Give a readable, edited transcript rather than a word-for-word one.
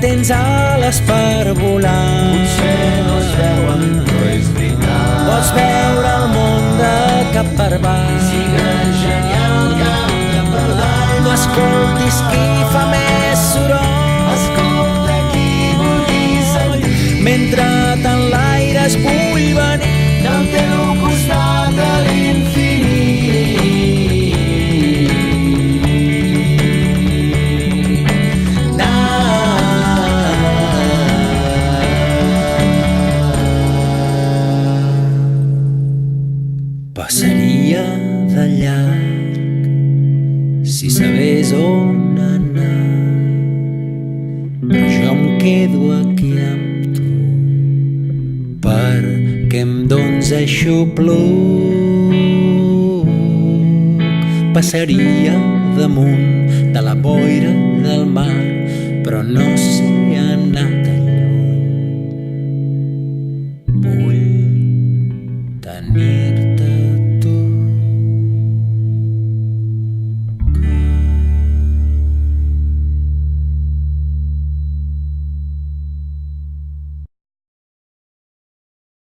tens ales per volar. Potser no es veuen, però és veritat. Pots veure el món de cap per avall. Sigues genial, canta per dalt. No escoltis qui fa més soroll. Escolta qui vulgui sentir. Mentre t'enlaires vull venir Del teu costat a l'infinit. Passaria de llarg si sabés on anar, però jo em quedo aquí amb tu perquè em dones aixopluc. Passaria damunt de la boira del mar, però no sé